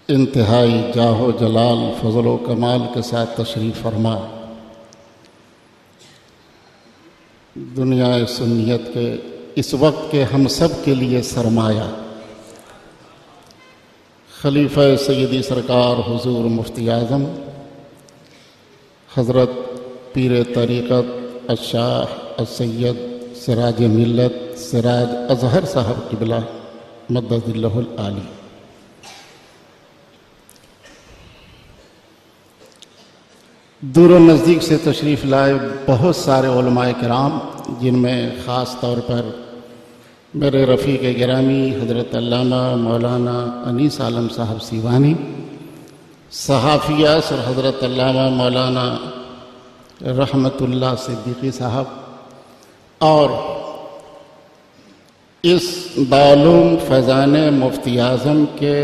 انتہائی جاہ و جلال فضل و کمال کے ساتھ تشریف فرما دنیا سنیت کے اس وقت کے ہم سب کے لیے سرمایہ خلیفہ سیدی سرکار حضور مفتی اعظم حضرت پیر طریقت الشاہ السید سراج ملت سراج اظہر صاحب قبلہ مدد اللہ العالی، دور و نزدیک سے تشریف لائے بہت سارے علماء کرام، جن میں خاص طور پر میرے رفیق گرامی حضرت علامہ مولانا انیس عالم صاحب سیوانی، صحافیہ سر حضرت علامہ مولانا رحمت اللہ صدیقی صاحب، اور اس دارالعلوم فیضان مفتی اعظم کے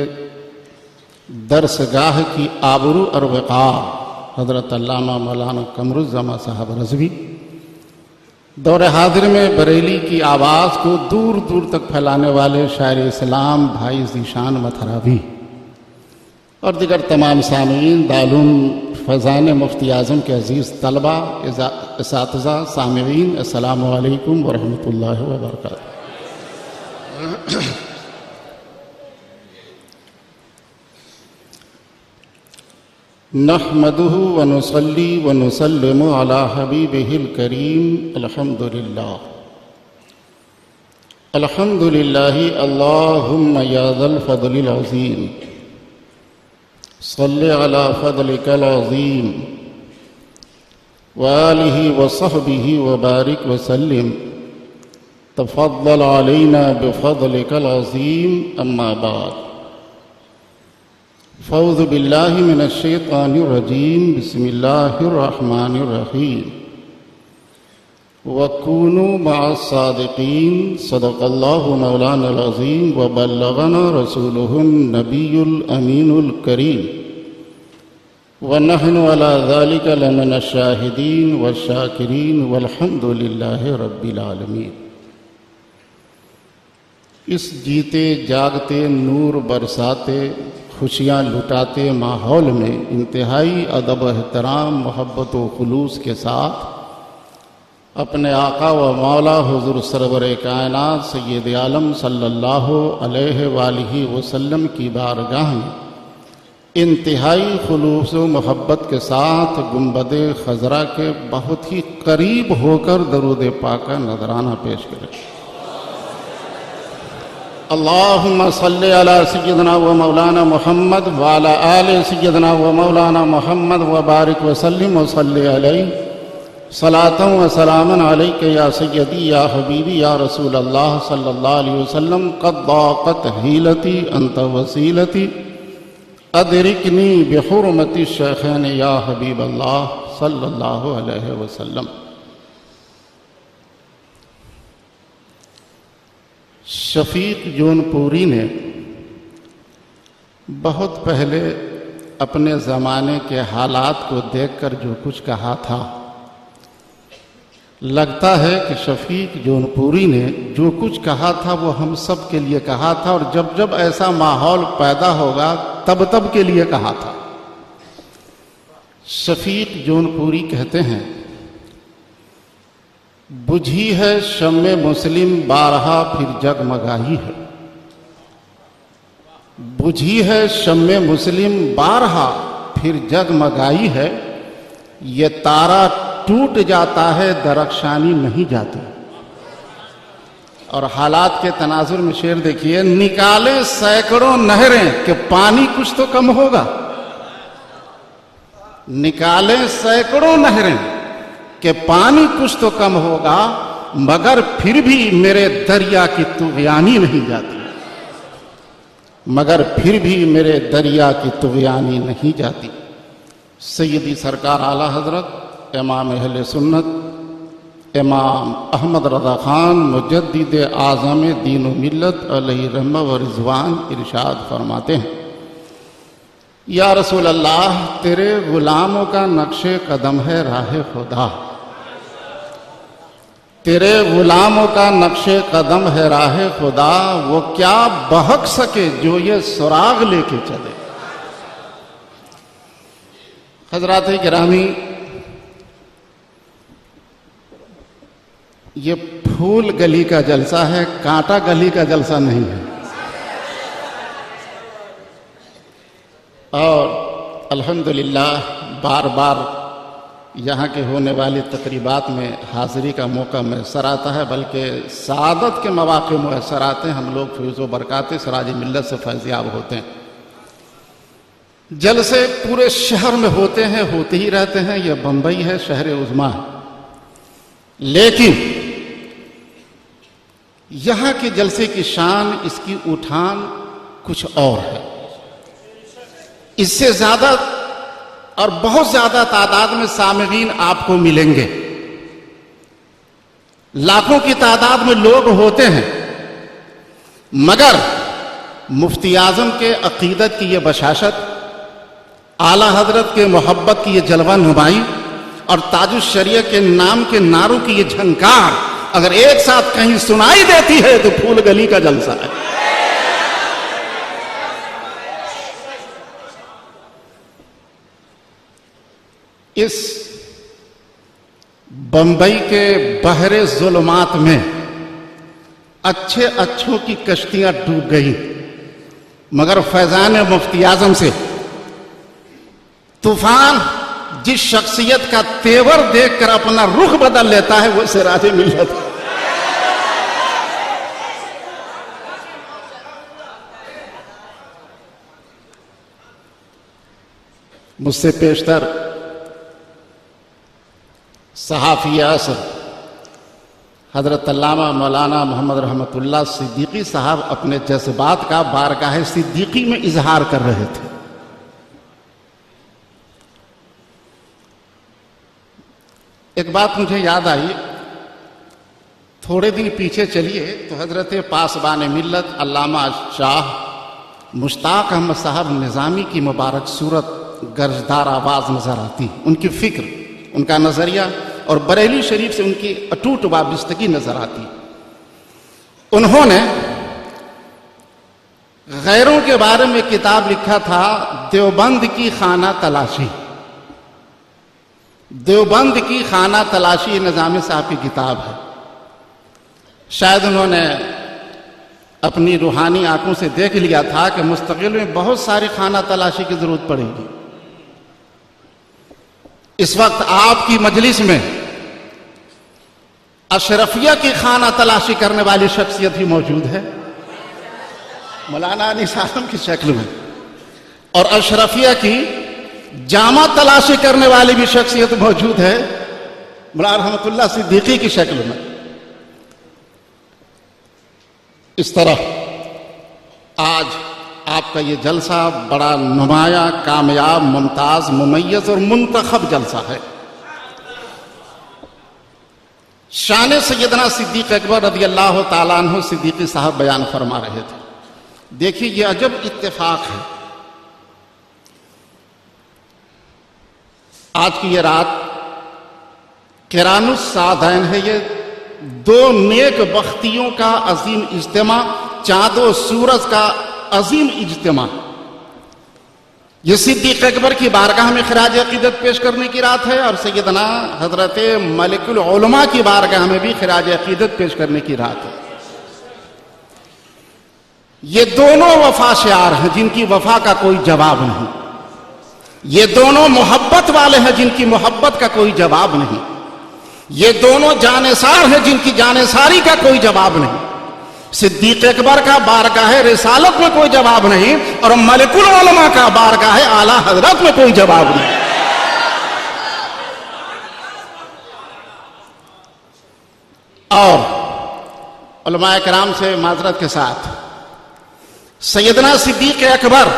درسگاہ کی آبرو اور وقار حضرت علامہ مولانا قمر الزمان صاحب رضوی، دور حاضر میں بریلی کی آواز کو دور دور تک پھیلانے والے شاعر اسلام بھائی ذیشان متھراوی، اور دیگر تمام سامعین دارالعلوم فیضان مفتی اعظم کے عزیز طلبہ، اساتذہ، سامعین، السلام علیکم ورحمۃ اللہ وبرکاتہ۔ نحمده ونصلي ونسلم على حبيبه الكريم الحمد لله الحمد لله اللهم يا ذا الفضل العظيم صل على فضلك العظيم وآله وصحبه وبارك وسلم تفضل علينا بفضلك العظيم أما بعد فاعوذ باللہ من الشیطان الرجیم بسم اللہ الرحمن الرحیم وَكُونُوا مَعَ الصَّادِقِينَ صدق اللہ مولانا العظیم وبلغنا رسولہ النبی الامین الکریم ونحن علی ذلک لمن الشاہدین والشاکرین والحمد للہ رب العالمین۔ اس جیتے جاگتے نور برساتے خوشیاں لٹاتے ماحول میں انتہائی ادب و احترام، محبت و خلوص کے ساتھ اپنے آقا و مولا حضور سرور کائنات سید عالم صلی اللہ علیہ وآلہ وسلم کی بارگاہ میں انتہائی خلوص و محبت کے ساتھ گنبد خضرا کے بہت ہی قریب ہو کر درود پاک کا نذرانہ پیش کریں۔ اللہم صلی علی سیدنا و مولانا محمد وعلی آل سیدنا و مولانا محمد وبارک وسلم وصلی علیہ صلاۃ و سلاما علیک یا سیدی یا حبیبی یا رسول اللہ صلی اللہ علیہ وسلم قد ضاقت حیلتی انت وسیلتی ادرکنی بحرمت الشیخین یا حبیب اللہ صلی اللہ علیہ وسلم۔ شفیق جونپوری نے بہت پہلے اپنے زمانے کے حالات کو دیکھ کر جو کچھ کہا تھا، لگتا ہے کہ شفیق جونپوری نے جو کچھ کہا تھا وہ ہم سب کے لیے کہا تھا، اور جب جب ایسا ماحول پیدا ہوگا تب تب کے لیے کہا تھا۔ شفیق جونپوری کہتے ہیں، بجھی ہے شمع مسلم بارہا پھر جگمگائی ہے، بجھی ہے شمع مسلم بارہا پھر جگمگائی ہے، یہ تارا ٹوٹ جاتا ہے درخشانی نہیں جاتی۔ اور حالات کے تناظر میں شعر دیکھیے، نکالے سینکڑوں نہریں کہ پانی کچھ تو کم ہوگا، نکالے سینکڑوں نہریں کہ پانی کچھ تو کم ہوگا، مگر پھر بھی میرے دریا کی طغیانی نہیں جاتی، مگر پھر بھی میرے دریا کی طغیانی نہیں جاتی۔ سیدی سرکار اعلیٰ حضرت امام اہل سنت امام احمد رضا خان مجدد اعظم دین و ملت علیہ رحمہ و رضوان ارشاد فرماتے ہیں، یا رسول اللہ تیرے غلاموں کا نقش قدم ہے راہ خدا، تیرے غلاموں کا نقش قدم ہے راہ خدا، وہ کیا بہک سکے جو یہ سراغ لے کے چلے۔ حضرات گرامی، یہ پھول گلی کا جلسہ ہے، کانٹا گلی کا جلسہ نہیں ہے۔ اور الحمدللہ بار بار یہاں کے ہونے والی تقریبات میں حاضری کا موقع میسر آتا ہے، بلکہ سعادت کے مواقع میسر آتے ہیں۔ ہم لوگ فیض و برکات سراج ملت سے فیضیاب ہوتے ہیں۔ جلسے پورے شہر میں ہوتے ہیں، ہوتے ہی رہتے ہیں۔ یہ بمبئی ہے، شہر عظمیٰ ہے، لیکن یہاں کے جلسے کی شان، اس کی اٹھان کچھ اور ہے۔ اس سے زیادہ اور بہت زیادہ تعداد میں سامعین آپ کو ملیں گے، لاکھوں کی تعداد میں لوگ ہوتے ہیں، مگر مفتی اعظم کے عقیدت کی یہ بشاشت، اعلیٰ حضرت کے محبت کی یہ جلوہ نمائی اور تاج الشریعہ کے نام کے نعروں کی یہ جھنکار اگر ایک ساتھ کہیں سنائی دیتی ہے تو پھول گلی کا جلسہ ہے۔ اس بمبئی کے بحر ظلمات میں اچھے اچھوں کی کشتیاں ڈوب گئیں، مگر فیضان مفتی اعظم سے طوفان جس شخصیت کا تیور دیکھ کر اپنا رخ بدل لیتا ہے وہ سراج ملت ہے۔ مجھ سے پیشتر صحافی اثر حضرت علامہ مولانا محمد رحمت اللہ صدیقی صاحب اپنے جذبات کا بارگاہ صدیقی میں اظہار کر رہے تھے۔ ایک بات مجھے یاد آئی، تھوڑے دن پیچھے چلیے تو حضرت پاسبان ملت علامہ شاہ مشتاق احمد صاحب نظامی کی مبارک صورت گرجدار آواز نظر آتی، ان کی فکر، ان کا نظریہ اور بریلی شریف سے ان کی اٹوٹ وابستگی نظر آتی۔ انہوں نے غیروں کے بارے میں کتاب لکھا تھا، دیوبند کی خانہ تلاشی۔ دیوبند کی خانہ تلاشی نظامی صاحب کی کتاب ہے۔ شاید انہوں نے اپنی روحانی آنکھوں سے دیکھ لیا تھا کہ مستقبل میں بہت ساری خانہ تلاشی کی ضرورت پڑے گی۔ اس وقت آپ کی مجلس میں اشرفیہ کی خانہ تلاشی کرنے والی شخصیت بھی موجود ہے، مولانا انیس اعظم کی شکل میں، اور اشرفیہ کی جامع تلاشی کرنے والی بھی شخصیت موجود ہے مولانا رحمت اللہ صدیقی کی شکل میں۔ اس طرح آج آپ کا یہ جلسہ بڑا نمایاں، کامیاب، ممتاز، ممیز اور منتخب جلسہ ہے۔ شان سیدنا صدیق اکبر رضی اللہ تعالیٰ عنہ صدیقی صاحب بیان فرما رہے تھے۔ دیکھیے یہ عجب اتفاق ہے، آج کی یہ رات قران السعدین ہے، یہ دو نیک بختیوں کا عظیم اجتماع، چاند و سورج کا عظیم اجتماع۔ یہ صدیق اکبر کی بارگاہ میں خراج عقیدت پیش کرنے کی رات ہے، اور سیدنا حضرت ملک العلماء کی بارگاہ میں بھی خراج عقیدت پیش کرنے کی رات ہے۔ یہ دونوں وفا شعار ہیں جن کی وفا کا کوئی جواب نہیں، یہ دونوں محبت والے ہیں جن کی محبت کا کوئی جواب نہیں، یہ دونوں جانثار ہیں جن کی جانثاری کا کوئی جواب نہیں۔ صدیق اکبر کا بارگاہ رسالت میں کوئی جواب نہیں، اور ملک العلماء کا بارگاہ اعلیٰ حضرت میں کوئی جواب نہیں۔ اور علماء کرام سے معذرت کے ساتھ، سیدنا صدیق اکبر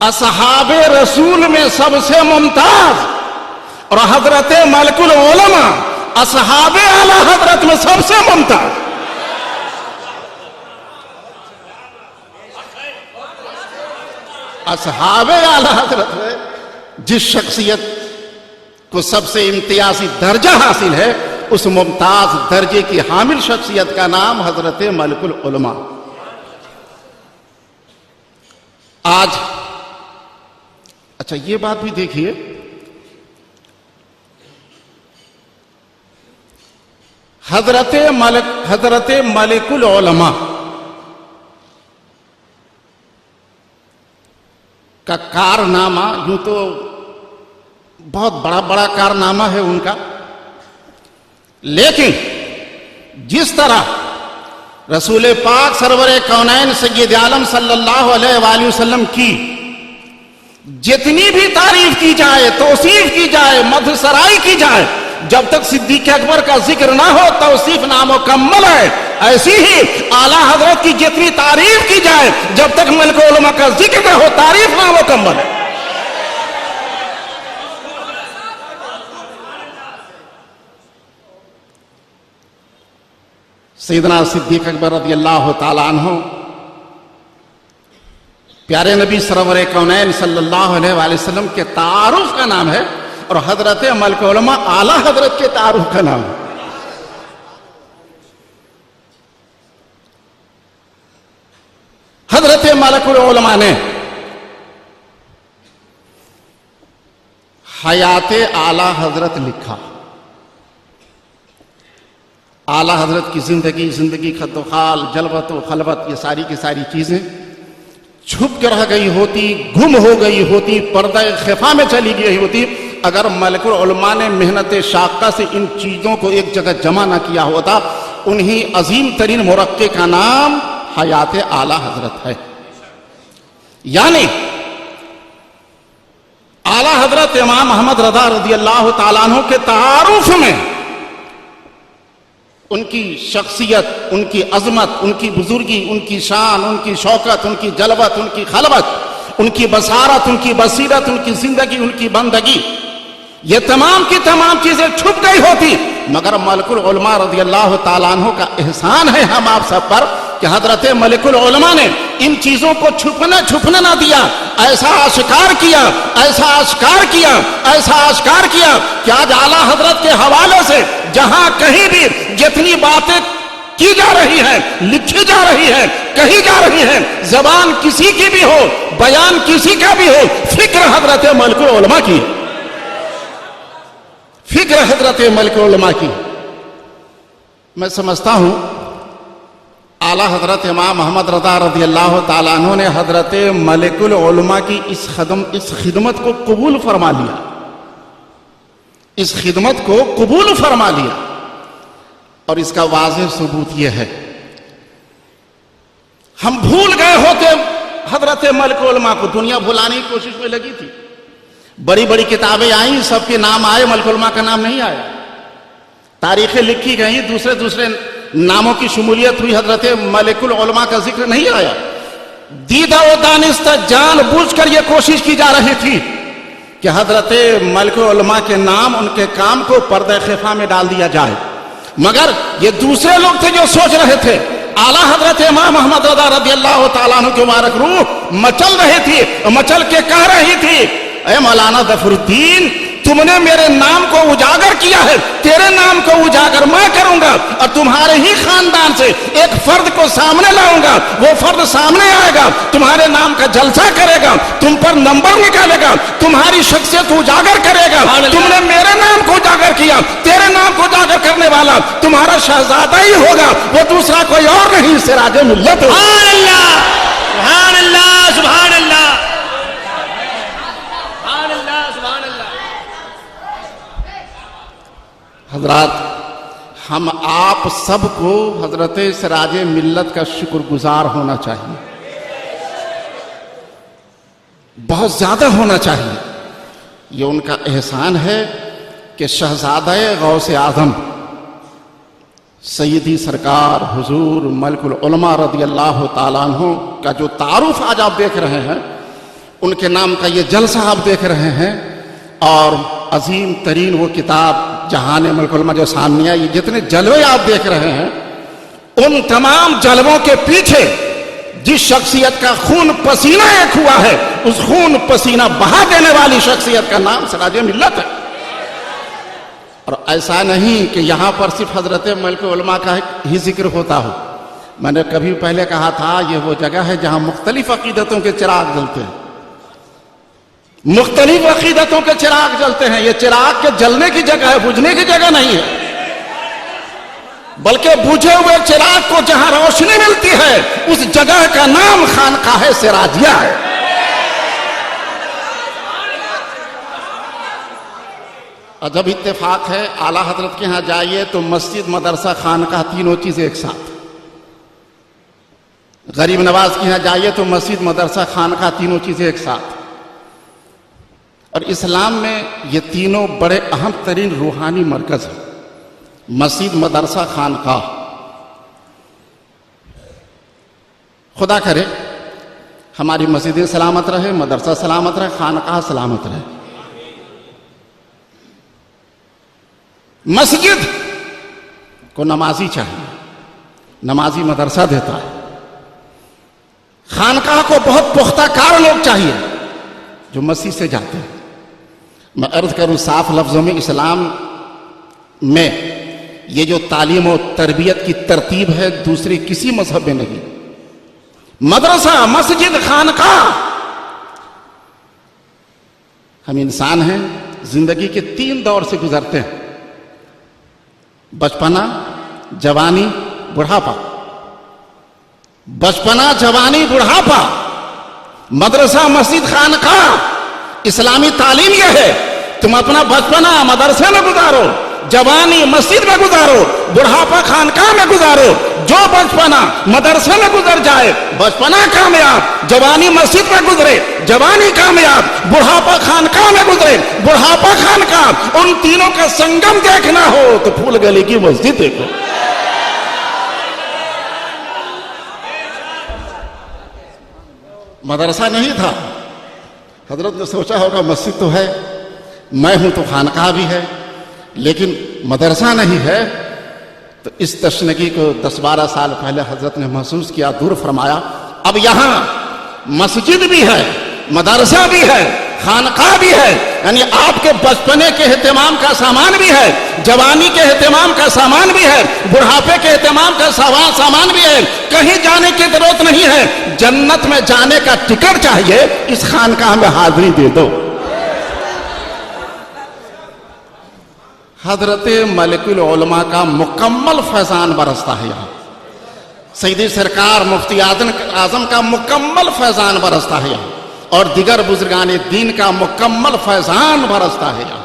اصحاب رسول میں سب سے ممتاز، اور حضرت ملک العلماء اصحاب اعلیٰ حضرت میں سب سے ممتاز۔ اصحاب اعلیٰ حضرت میں جس شخصیت کو سب سے امتیازی درجہ حاصل ہے، اس ممتاز درجے کی حامل شخصیت کا نام حضرت ملک العلماء۔ آج اچھا یہ بات بھی دیکھیے، حضرت ملک العلماء کا کارنامہ، یوں تو بہت بڑا کارنامہ ہے ان کا، لیکن جس طرح رسول پاک سرور کونین سید عالم صلی اللہ علیہ وآلہ وسلم کی جتنی بھی تعریف کی جائے، توصیف کی جائے، مدح سرائی کی جائے، جب تک صدیق اکبر کا ذکر نہ ہو توصیف نامکمل ہے، ایسی ہی اعلیٰ حضرت کی جتنی تعریف کی جائے جب تک ملک علماء کا ذکر نہ ہو تعریف نامکمل ہے۔ سیدنا صدیق اکبر رضی اللہ تعالیٰ عنہ پیارے نبی سرور کونین صلی اللہ علیہ وآلہ وسلم کے تعارف کا نام ہے، اور حضرت ملک علماء اعلیٰ حضرت کے تعارف کا نام ہے۔ حضرت ملک العلماء نے حیات اعلیٰ حضرت لکھا۔ اعلیٰ حضرت کی زندگی خط و خال، جلوت و خلوت، یہ ساری کی ساری چیزیں چھپ کر رہ گئی ہوتی، گم ہو گئی ہوتی، پردہ خفا میں چلی گئی ہوتی، اگر ملک العلماء نے محنت شاقہ سے ان چیزوں کو ایک جگہ جمع نہ کیا ہوتا۔ انہی عظیم ترین مرقع کا نام حیات اعلیٰ حضرت ہے۔ یعنی اعلیٰ حضرت امام محمد رضا رضی اللہ تعالیٰ عنہ کے تعارف میں ان کی شخصیت، ان کی عظمت، ان کی بزرگی، ان کی شان، ان کی شوکت، ان کی جلوت، ان کی خلوت، ان کی بصارت، ان کی بصیرت، ان کی زندگی، ان کی بندگی، یہ تمام کی تمام چیزیں چھپ گئی ہوتی، مگر ملک العلماء رضی اللہ تعالیٰ عنہ کا احسان ہے ہم آپ سب پر کہ حضرت ملک العلماء نے ان چیزوں کو چھپنے نہ دیا، ایسا آشکار کیا، ایسا آشکار کیا، ایسا آشکار کیا کہ آج اعلیٰ حضرت کے حوالے سے جہاں کہیں بھی جتنی باتیں کی جا رہی ہے، لکھی جا رہی ہے، کہی جا رہی ہے، زبان کسی کی بھی ہو، بیان کسی کا بھی ہو، فکر حضرت ملک العلماء کی، فکر حضرت ملک العلماء کی۔ میں سمجھتا ہوں اعلیٰ حضرت امام محمد رضا رضی اللہ تعالیٰ عنہ نے حضرت ملک العلماء کی اس خدمت کو قبول فرما لیا، اس خدمت کو قبول فرما لیا، اور اس کا واضح ثبوت یہ ہے، ہم بھول گئے ہوتے حضرت ملک العلماء کو، دنیا بھلانے کی کوشش میں لگی تھی، بڑی بڑی کتابیں آئیں، سب کے نام آئے، ملک العلماء کا نام نہیں آیا، تاریخیں لکھی گئیں، دوسرے ناموں کی شمولیت ہوئی، حضرت ملک العلماء کا ذکر نہیں آیا۔ دیدہ و دانستہ جان بوجھ کر یہ کوشش کی جا رہی تھی کہ حضرت ملک العلماء کے نام، ان کے کام کو پردہ خفا میں ڈال دیا جائے، مگر یہ دوسرے لوگ تھے جو سوچ رہے تھے۔ اعلیٰ حضرت امام محمد رضا رضی اللہ تعالیٰ عنہ کی مبارک روح مچل رہی تھی، مچل کے کہہ رہی تھی، اے مولانا ظفر الدین، تم نے میرے نام کو اجاگر کیا ہے، تیرے نام کو اجاگر میں کروں گا، اور تمہارے ہی خاندان سے ایک فرد کو سامنے لاؤں گا، وہ فرد سامنے آئے گا، تمہارے نام کا جلسہ کرے گا، تم پر نمبر نکالے گا، تمہاری شخصیت اجاگر کرے گا۔ تم نے میرے نام کو اجاگر کیا، تیرے نام کو اجاگر کرنے والا تمہارا شہزادہ ہی ہوگا، وہ دوسرا کوئی اور نہیں، سراج ملت۔ سبحان اللہ، سبحان اللہ، سبحان اللہ، حضرات، ہم آپ سب کو حضرت سراج ملت کا شکر گزار ہونا چاہیے، بہت زیادہ ہونا چاہیے۔ یہ ان کا احسان ہے کہ شہزادہ غوث اعظم سیدی سرکار حضور ملک العلماء رضی اللہ تعالیٰ عنہ کا جو تعارف آج آپ دیکھ رہے ہیں، ان کے نام کا یہ جلسہ آپ دیکھ رہے ہیں، اور عظیم ترین وہ کتاب جہان ملک العلماء جو سامنے ہے، یہ جتنے جلوے آپ دیکھ رہے ہیں، ان تمام جلووں کے پیچھے جس شخصیت کا خون پسینہ ایک ہوا ہے، اس خون پسینہ بہا دینے والی شخصیت کا نام سراج ملت ہے۔ اور ایسا نہیں کہ یہاں پر صرف حضرت ملک العلماء کا ہی ذکر ہوتا ہو، میں نے کبھی پہلے کہا تھا، یہ وہ جگہ ہے جہاں مختلف عقیدتوں کے چراغ جلتے ہیں، مختلف عقیدتوں کے چراغ جلتے ہیں. یہ چراغ کے جلنے کی جگہ ہے, بجھنے کی جگہ نہیں ہے, بلکہ بجھے ہوئے چراغ کو جہاں روشنی ملتی ہے اس جگہ کا نام خانقاہ سراجیہ ہے. اور جب اتفاق ہے اعلیٰ حضرت کے ہاں جائیے تو مسجد, مدرسہ, خانقاہ تینوں چیزیں ایک ساتھ. غریب نواز کے ہاں جائیے تو مسجد, مدرسہ, خانقاہ تینوں چیزیں ایک ساتھ. اور اسلام میں یہ تینوں بڑے اہم ترین روحانی مرکز ہیں, مسجد, مدرسہ, خانقاہ. خدا کرے ہماری مسجدیں سلامت رہے, مدرسہ سلامت رہے, خانقاہ سلامت رہے. مسجد کو نمازی چاہیے, نمازی مدرسہ دیتا ہے. خانقاہ کو بہت پختہ کار لوگ چاہیے جو مسجد سے جاتے ہیں. میں عرض کروں صاف لفظوں میں, اسلام میں یہ جو تعلیم و تربیت کی ترتیب ہے دوسری کسی مذہب میں نہیں. مدرسہ, مسجد, خانقاہ. ہم انسان ہیں, زندگی کے 3 دور سے گزرتے ہیں, بچپنا, جوانی, بڑھاپا. بچپنا, جوانی, بڑھاپا. مدرسہ, مسجد, خانقاہ. اسلامی تعلیم یہ ہے تم اپنا بچپنا مدرسے میں گزارو, جوانی مسجد میں گزارو, بڑھاپا خانقاہ میں گزارو. جو بچپنا مدرسے میں گزر جائے بچپنا کامیاب, جوانی مسجد میں گزرے جوانی کامیاب, بڑھاپا خانقاہ میں گزرے بڑھاپا خانقاہ. ان تینوں کا سنگم دیکھنا ہو تو پھول گلی کی مسجد دیکھو. مدرسہ نہیں تھا, حضرت نے سوچا ہوگا مسجد تو ہے, میں ہوں تو خانقاہ بھی ہے, لیکن مدرسہ نہیں ہے. تو اس تشنگی کو 10-12 سال پہلے حضرت نے محسوس کیا, دور فرمایا. اب یہاں مسجد بھی ہے, مدرسہ بھی ہے, خانقاہ بھی ہے. یعنی آپ کے بچپنے کے اہتمام کا سامان بھی ہے, جوانی کے اہتمام کا سامان بھی ہے, بڑھاپے کے اہتمام کا سامان بھی ہے. کہیں جانے کی ضرورت نہیں ہے, جنت میں جانے کا ٹکٹ چاہیے, اس خانقاہ میں حاضری دے دو. حضرت ملک العلماء کا مکمل فیضان برستا ہے یہاں. سیدی سرکار مفتی اعظم کا مکمل فیضان برستا ہے یہاں, اور دیگر بزرگان دین کا مکمل فیضان برستا ہے یہاں.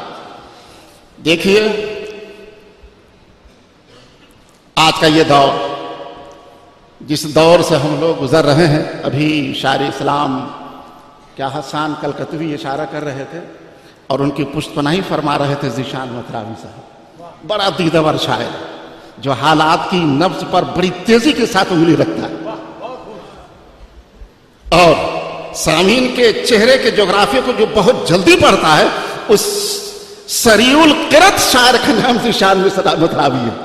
دیکھیے آج کا یہ دور, جس دور سے ہم لوگ گزر رہے ہیں, ابھی شاعر اسلام کیا حسان کلکتوی اشارہ کر رہے تھے اور ان کی پشت پناہی فرما رہے تھے ذیشان متراوی صاحب. بڑا دیدور شاعر جو حالات کی نبض پر بڑی تیزی کے ساتھ انگلی رکھتا ہے, اور سامعین کے چہرے کے جغرافیے کو جو بہت جلدی پڑھتا ہے, اس سریع القرت شاعر کا نام ذیشان متراوی ہے.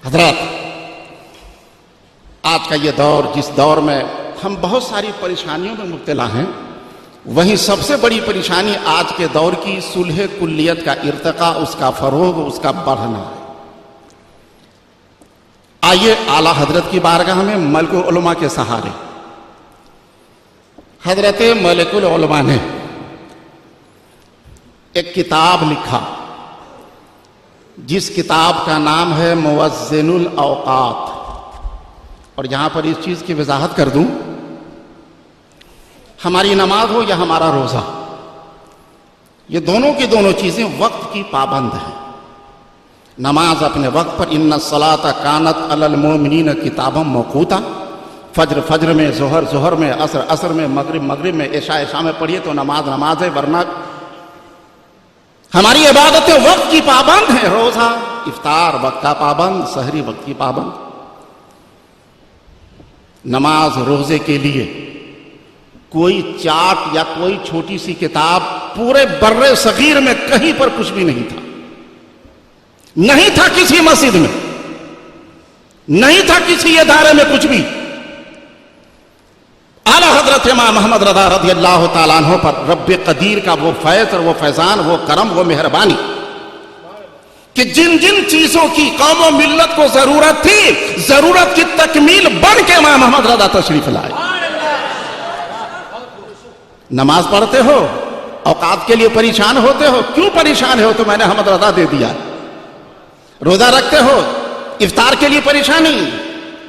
حضرات آج کا یہ دور, جس دور میں ہم بہت ساری پریشانیوں میں مبتلا ہیں, وہیں سب سے بڑی پریشانی آج کے دور کی صلح کلیت کا ارتقاء, اس کا فروغ, اس کا بڑھنا ہے. آئیے اعلیٰ حضرت کی بارگاہ میں ملک العلماء کے سہارے. حضرت ملک العلماء نے ایک کتاب لکھا جس کتاب کا نام ہے موزن الاوقات. اور یہاں پر اس چیز کی وضاحت کر دوں, ہماری نماز ہو یا ہمارا روزہ, یہ دونوں کی دونوں چیزیں وقت کی پابند ہیں. نماز اپنے وقت پر, ان الصلاۃ کانت علی المؤمنین کتابا موقوتا. فجر میں, ظہر میں, عصر میں, مغرب میں, عشاء میں پڑھیے تو نماز ہے, ورنہ ہماری عبادتیں وقت کی پابند ہیں. روزہ, افطار وقت کا پابند, سحری وقت کی پابند. نماز, روزے کے لیے کوئی چاٹ یا کوئی چھوٹی سی کتاب پورے بر صغیر میں کہیں پر کچھ بھی نہیں تھا. نہیں تھا کسی مسجد میں, نہیں تھا کسی ادارے میں کچھ بھی. اعلیٰ حضرت امام محمد رضا رضی اللہ تعالیٰ عنہ پر رب قدیر کا وہ فیض اور وہ فیضان, وہ کرم, وہ مہربانی کہ جن جن چیزوں کی قوم و ملت کو ضرورت تھی, ضرورت کی تکمیل بن کے امام محمد رضا تشریف لائے. نماز پڑھتے ہو, اوقات کے لیے پریشان ہوتے ہو, کیوں پریشان ہو؟ تو میں نے احمد رضا دے دیا. روزہ رکھتے ہو, افطار کے لیے پریشانی,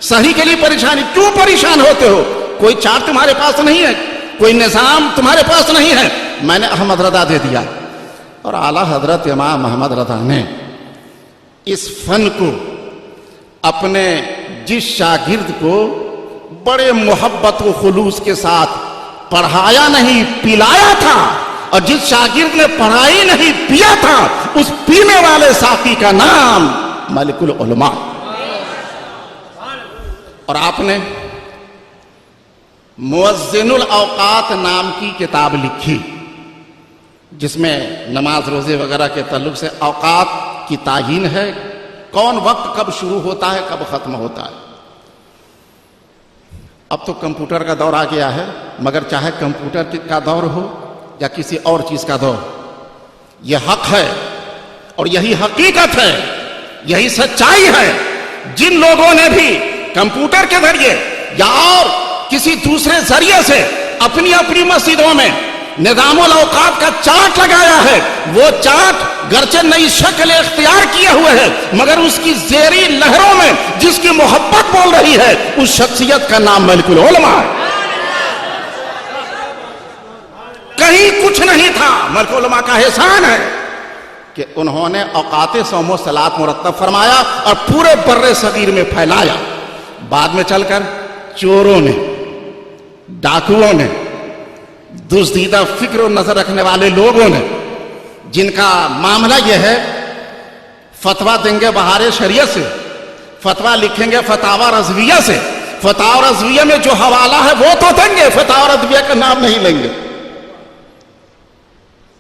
سحری کے لیے پریشانی, کیوں پریشان ہوتے ہو؟ کوئی چارٹ تمہارے پاس نہیں ہے, کوئی نظام تمہارے پاس نہیں ہے, میں نے احمد رضا دے دیا. اور اعلیٰ حضرت امام احمد رضا نے اس فن کو اپنے جس شاگرد کو بڑے محبت و خلوص کے ساتھ پڑھایا نہیں پلایا تھا, اور جس شاگرد نے پڑھائی نہیں پیا تھا, اس پینے والے ساقی کا نام ملک العلماء. اور آپ نے موزن الاوقات نام کی کتاب لکھی, جس میں نماز روزے وغیرہ کے تعلق سے اوقات کی تعیین ہے, کون وقت کب شروع ہوتا ہے کب ختم ہوتا ہے. اب تو کمپیوٹر کا دور آ گیا ہے, مگر چاہے کمپیوٹر کا دور ہو یا کسی اور چیز کا دور, یہ حق ہے اور یہی حقیقت ہے, یہی سچائی ہے. جن لوگوں نے بھی کمپیوٹر کے ذریعے یا اور کسی دوسرے ذریعے سے اپنی اپنی مسجدوں میں نظام الاوقات کا چارٹ لگایا ہے, وہ چارٹ گرچہ نئی شکل اختیار کیے ہوئے ہے, مگر اس کی زیریں لہروں میں جس کی محبت بول رہی ہے, اس شخصیت کا نام ملک العلماء ہے. کہیں کچھ نہیں تھا, ملک العلماء کا احسان ہے کہ انہوں نے اوقات صوم و صلات مرتب فرمایا اور پورے بر صغیر میں پھیلایا. بعد میں چل کر چوروں نے, ڈاکوؤں نے, دزدیدہ فکر و نظر رکھنے والے لوگوں نے, جن کا معاملہ یہ ہے فتویٰ دیں گے بہار شریعت سے, فتویٰ لکھیں گے فتاوی رضویہ سے, فتاوی رضویہ میں جو حوالہ ہے وہ تو دیں گے, فتاوی رضویہ کا نام نہیں لیں گے.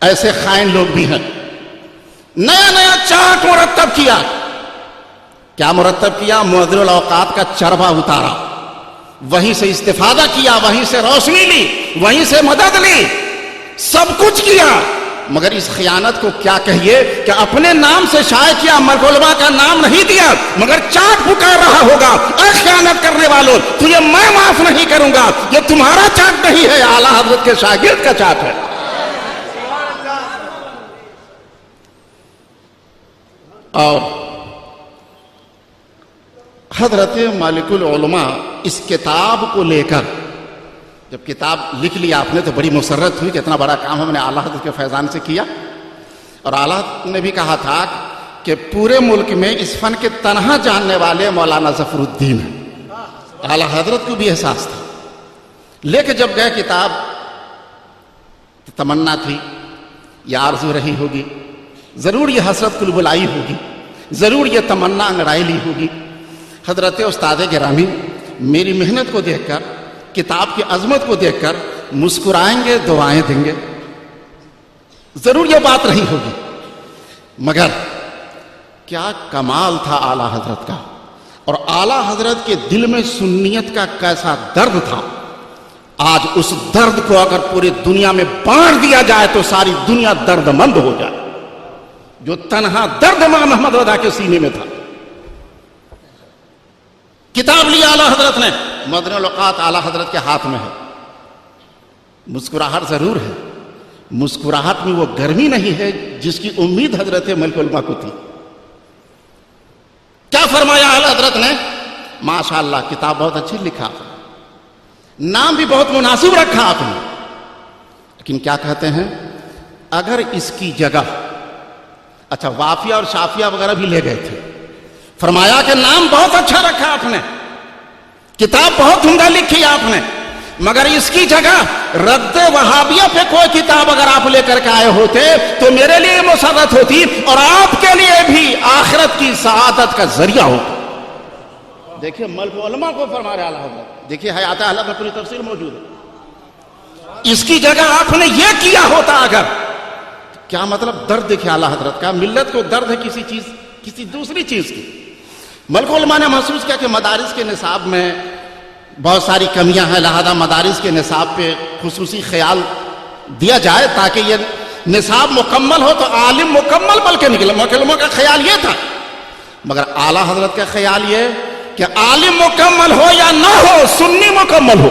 ایسے خائن لوگ بھی ہیں. نیا نیا چارٹ مرتب کیا. کیا مرتب کیا؟ موزن الاوقات کا چربا اتارا, وہیں سے استفادہ کیا, وہیں سے روشنی لی, وہیں سے مدد لی, سب کچھ کیا. مگر اس خیانت کو کیا کہیے کہ اپنے نام سے شائع کیا, ملک العلماء کا نام نہیں دیا, مگر چاٹ پکار رہا ہوگا. اے خیانت کرنے والوں, تجھے میں معاف نہیں کروں گا, یہ تمہارا چاٹ نہیں ہے, اعلیٰ حضرت کے شاگرد کا چاٹ ہے. اور حضرت مالک العلماء اس کتاب کو لے کر جب کتاب لکھ لی آپ نے تو بڑی مسرت ہوئی کہ اتنا بڑا کام ہم نے اعلیٰ حضرت کے فیضان سے کیا. اور اعلیٰ حضرت نے بھی کہا تھا کہ پورے ملک میں اس فن کے تنہا جاننے والے مولانا ظفر الدین ہیں. اعلیٰ حضرت کو بھی احساس تھا. لے کے جب گئے کتاب, تمنا تھی, یہ آرزو رہی ہوگی, ضرور یہ حسرت کل بلائی ہوگی, ضرور یہ تمنا انگڑائی لی ہوگی. حضرت استاد گرامی میری محنت کو دیکھ کر, کتاب کی عظمت کو دیکھ کر مسکرائیں گے, دعائیں دیں گے, ضرور یہ بات رہی ہوگی. مگر کیا کمال تھا اعلیٰ حضرت کا, اور اعلیٰ حضرت کے دل میں سنیت کا کیسا درد تھا. آج اس درد کو اگر پوری دنیا میں بانٹ دیا جائے تو ساری دنیا درد مند ہو جائے. جو تنہا درد امام احمد رضا کے سینے میں تھا. کتاب لی اعلیٰ حضرت نے, موزن الاوقات اعلیٰ حضرت کے ہاتھ میں ہے. مسکراہٹ ضرور ہے, مسکراہٹ میں وہ گرمی نہیں ہے جس کی امید حضرت ملک العلماء کو تھی. کیا فرمایا اعلیٰ حضرت نے؟ ماشاءاللہ کتاب بہت اچھی لکھا, نام بھی بہت مناسب رکھا آپ نے, لیکن کیا کہتے ہیں, اگر اس کی جگہ, اچھا وافیہ اور شافیہ وغیرہ بھی لے گئے تھے, فرمایا کہ نام بہت اچھا رکھا آپ نے, کتاب بہت عمدہ لکھی آپ نے, مگر اس کی جگہ رد وہابیہ پہ کوئی کتاب اگر آپ لے کر کے آئے ہوتے تو میرے لیے مسرت ہوتی اور آپ کے لیے بھی آخرت کی سعادت کا ذریعہ ہوتا. دیکھیے ملک علماء کو فرما رہے اعلیٰ حضرت, دیکھیے حیات اعلیٰ میں پوری تفصیل موجود ہے. اس کی جگہ آپ نے یہ کیا ہوتا اگر, کیا مطلب درد دیکھیں اعلیٰ حضرت کا. ملت کو درد ہے کسی چیز, کسی دوسری چیز کی. ملک علماء نے محسوس کیا کہ مدارس کے نصاب میں بہت ساری کمیاں ہیں, لہذا مدارس کے نصاب پہ خصوصی خیال دیا جائے تاکہ یہ نصاب مکمل ہو تو عالم مکمل بل کے نکلے. ملک علماء کا خیال یہ تھا, مگر اعلیٰ حضرت کا خیال یہ کہ عالم مکمل ہو یا نہ ہو, سنی مکمل ہو,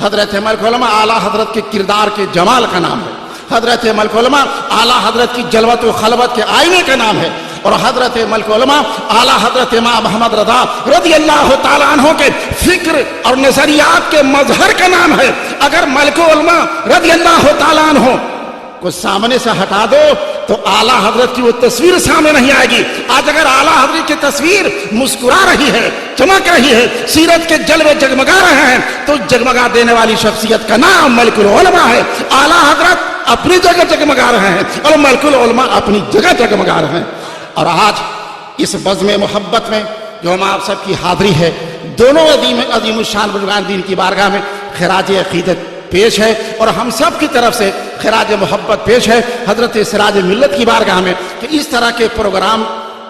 حضرت ملک علماء اعلیٰ حضرت کے کردار کے جمال کا نام ہے، حضرت ملک علماء اعلیٰ حضرت کی جلوت و خلوت کے آئینے کا نام ہے، اور حضرت ملک علماء اعلیٰ حضرت امام محمد رضا رضی اللہ تعالیٰ عنہ کے فکر اور نظریات کے مظہر کا نام ہے۔ اگر ملک علماء رضی اللہ تعالیٰ عنہ کو سامنے سے ہٹا دو تو اعلیٰ حضرت کی وہ تصویر سامنے نہیں آئے گی۔ آج اگر اعلیٰ حضرت کی تصویر مسکرا رہی ہے، چمک رہی ہے، سیرت کے جلوے جگمگا رہے ہیں، تو جگمگا دینے والی شخصیت کا نام ملک العلماء ہے۔ اعلیٰ حضرت اپنی جگہ جگمگا رہے ہیں اور ملک العلماء اپنی جگہ جگمگا رہے ہیں۔ اور آج اس بزم محبت میں جو ہم آپ سب کی حاضری ہے، دونوں عظیم الشان بزرگان دین کی بارگاہ میں خراج عقیدت پیش ہے، اور ہم سب کی طرف سے خراج محبت پیش ہے حضرت سراج ملت کی بارگاہ میں، کہ اس طرح کے پروگرام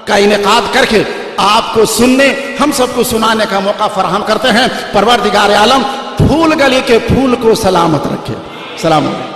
کا انعقاد کر کے آپ کو سننے، ہم سب کو سنانے کا موقع فراہم کرتے ہیں۔ پروردگار عالم پھول گلی کے پھول کو سلامت رکھے۔ سلام علیکم۔